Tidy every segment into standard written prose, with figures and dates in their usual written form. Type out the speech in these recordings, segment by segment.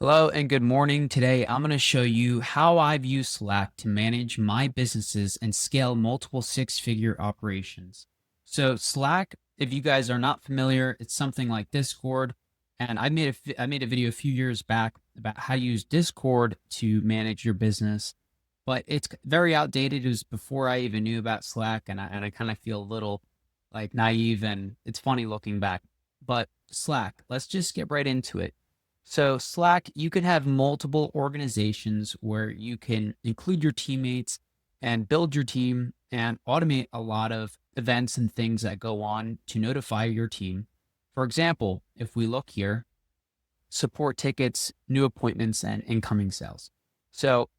Hello and good morning. Today, I'm going to show you how I've used Slack to manage my businesses and scale multiple six-figure operations. So, Slack, if you guys are not familiar, it's something like Discord. And I made a video a few years back about how to use Discord to manage your business, but it's very outdated. It was before I even knew about Slack, and I kind of feel a little like naive, and it's funny looking back. But Slack, let's just get right into it. So Slack, you can have multiple organizations where you can include your teammates and build your team and automate a lot of events and things that go on to notify your team. For example, if we look here, support tickets, new appointments, and incoming sales. So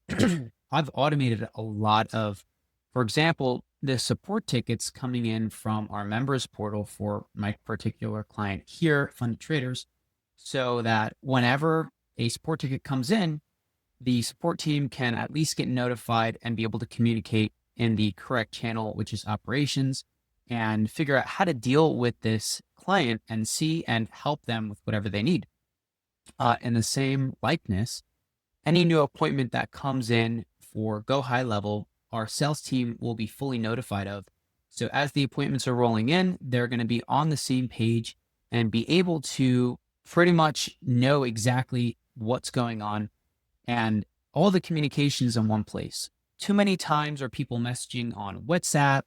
I've automated a lot of, for example, the support tickets coming in from our members portal for my particular client here, Funded Traders, so that whenever a support ticket comes in, the support team can at least get notified and be able to communicate in the correct channel, which is operations, and figure out how to deal with this client and see and help them with whatever they need. In the same likeness, any new appointment that comes in for Go High Level, our sales team will be fully notified of. So as the appointments are rolling in, they're going to be on the same page and be able to pretty much know exactly what's going on and all the communications in one place. Too many times are people messaging on WhatsApp,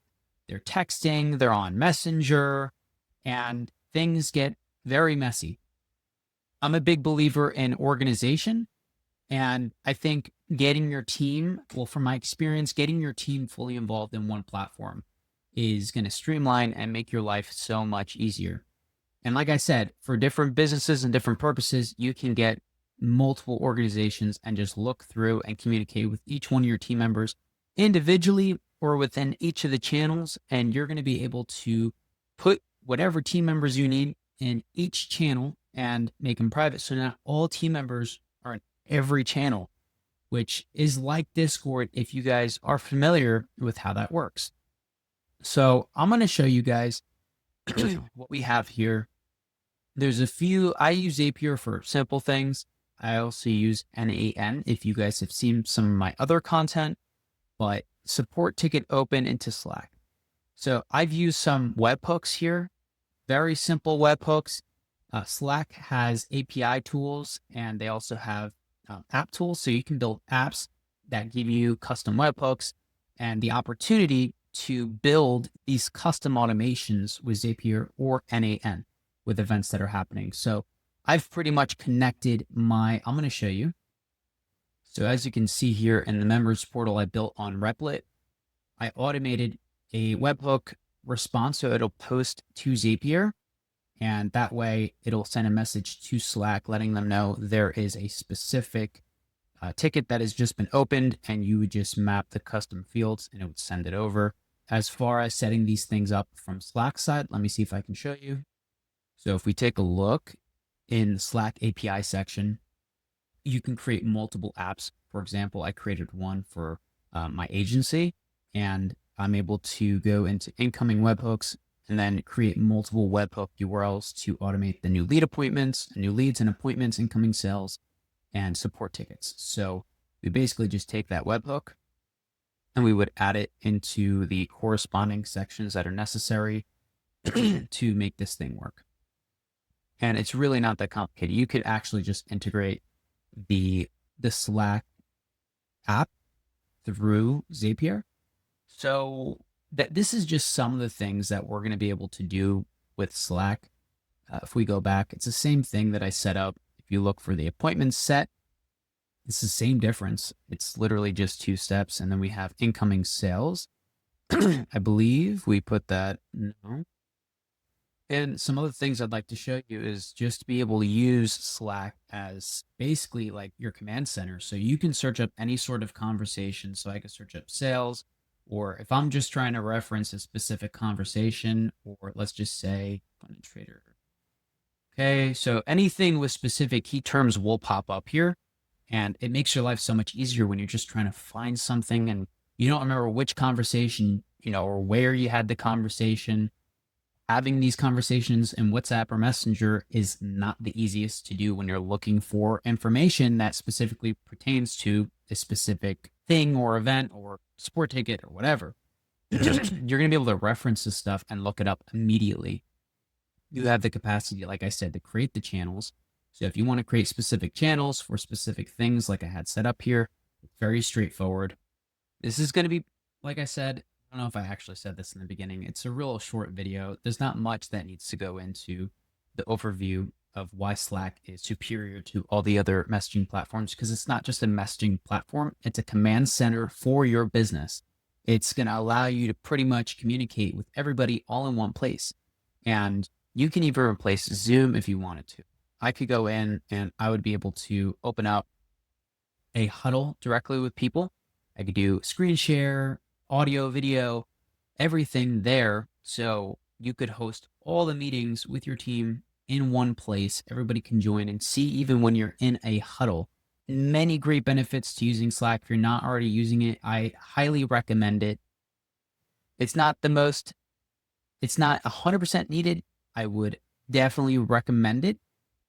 they're texting, they're on Messenger, and things get very messy. I'm a big believer in organization. And I think getting your team, well, from my experience, getting your team fully involved in one platform is going to streamline and make your life so much easier. And like I said, for different businesses and different purposes, you can get multiple organizations and just look through and communicate with each one of your team members individually or within each of the channels. And you're going to be able to put whatever team members you need in each channel and make them private. So now all team members are in every channel, which is like Discord if you guys are familiar with how that works. So I'm going to show you guys what we have here. There's a few, I use Zapier for simple things. I also use NAN if you guys have seen some of my other content, but support ticket open into Slack. So I've used some webhooks here, very simple webhooks. Slack has API tools and they also have app tools. So you can build apps that give you custom webhooks and the opportunity to build these custom automations with Zapier or NAN with events that are happening. So I've pretty much connected I'm going to show you. So as you can see here in the members portal I built on Replit, I automated a webhook response. So it'll post to Zapier and that way it'll send a message to Slack letting them know there is a specific ticket that has just been opened, and you would just map the custom fields and it would send it over. As far as setting these things up from Slack side, let me see if I can show you. So if we take a look in the Slack API section, you can create multiple apps. For example, I created one for my agency, and I'm able to go into incoming webhooks and then create multiple webhook URLs to automate the new lead appointments, new leads and appointments, incoming sales, and support tickets. So we basically just take that webhook and we would add it into the corresponding sections that are necessary to make this thing work. And it's really not that complicated. You could actually just integrate the Slack app through Zapier. So this is just some of the things that we're going to be able to do with Slack. If we go back, it's the same thing that I set up. If you look for the appointments set, it's the same difference. It's literally just 2 steps. And then we have incoming sales. I believe we put that. No. And some other things I'd like to show you is just to be able to use Slack as basically like your command center. So you can search up any sort of conversation. So I can search up sales, or if I'm just trying to reference a specific conversation, or let's just say Funded Trader. Okay, so anything with specific key terms will pop up here, and it makes your life so much easier when you're just trying to find something and you don't remember which conversation, or where you had the conversation. having these conversations in WhatsApp or Messenger is not the easiest to do when you're looking for information that specifically pertains to a specific thing or event or sport ticket or whatever. You're going to be able to reference this stuff and look it up immediately. You have the capacity, like I said, to create the channels. So if you want to create specific channels for specific things like I had set up here, it's very straightforward. This is going to be, like I said, I don't know if I actually said this in the beginning. It's a real short video. There's not much that needs to go into the overview of why Slack is superior to all the other messaging platforms, because it's not just a messaging platform. It's a command center for your business. It's going to allow you to pretty much communicate with everybody all in one place. And you can even replace Zoom if you wanted to. I could go in and I would be able to open up a huddle directly with people. I could do screen share, audio, video, everything there. So you could host all the meetings with your team in one place. Everybody can join and see even when you're in a huddle. Many great benefits to using Slack. If you're not already using it, I highly recommend it. It's not 100% needed. I would definitely recommend it,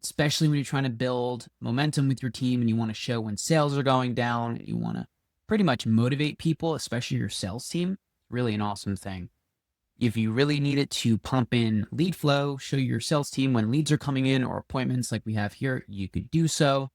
especially when you're trying to build momentum with your team and you want to show when sales are going down. You want to pretty much motivate people, especially your sales team. Really an awesome thing. If you really need it to pump in lead flow, show your sales team when leads are coming in or appointments like we have here, you could do so.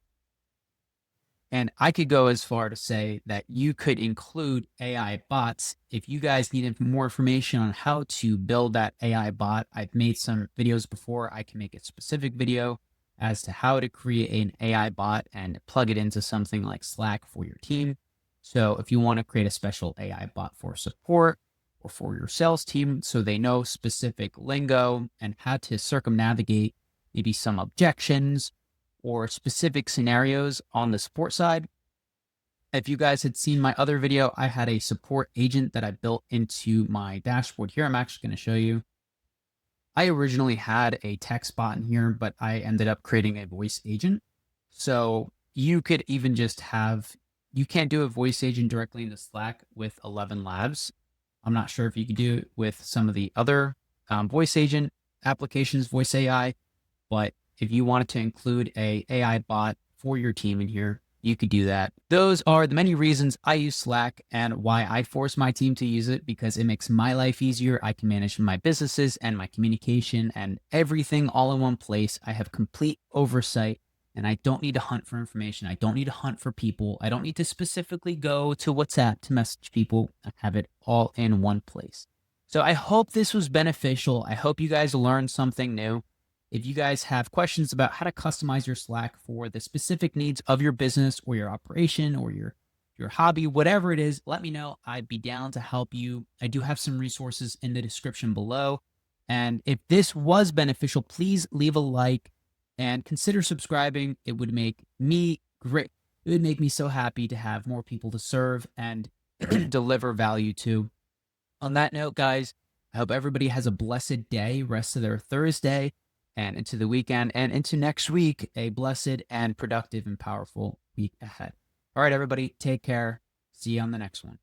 And I could go as far to say that you could include AI bots. If you guys needed more information on how to build that AI bot, I've made some videos before. I can make a specific video as to how to create an AI bot and plug it into something like Slack for your team. So if you want to create a special AI bot for support or for your sales team, so they know specific lingo and how to circumnavigate maybe some objections or specific scenarios on the support side. If you guys had seen my other video, I had a support agent that I built into my dashboard here. I'm actually going to show you. I originally had a text bot in here, but I ended up creating a voice agent. So you could even just you can't do a voice agent directly into Slack with 11 Labs. I'm not sure if you could do it with some of the other voice agent applications, voice AI, but if you wanted to include a AI bot for your team in here, you could do that. Those are the many reasons I use Slack and why I force my team to use it, because it makes my life easier. I can manage my businesses and my communication and everything all in one place. I have complete oversight and I don't need to hunt for information. I don't need to hunt for people. I don't need to specifically go to WhatsApp to message people. I have it all in one place. So I hope this was beneficial. I hope you guys learned something new. If you guys have questions about how to customize your Slack for the specific needs of your business or your operation or your hobby, whatever it is, let me know. I'd be down to help you. I do have some resources in the description below. And if this was beneficial, please leave a like and consider subscribing. It would make me great. It would make me so happy to have more people to serve and deliver value to. On that note, guys, I hope everybody has a blessed day, rest of their Thursday, and into the weekend and into next week, a blessed and productive and powerful week ahead. All right, everybody, take care. See you on the next one.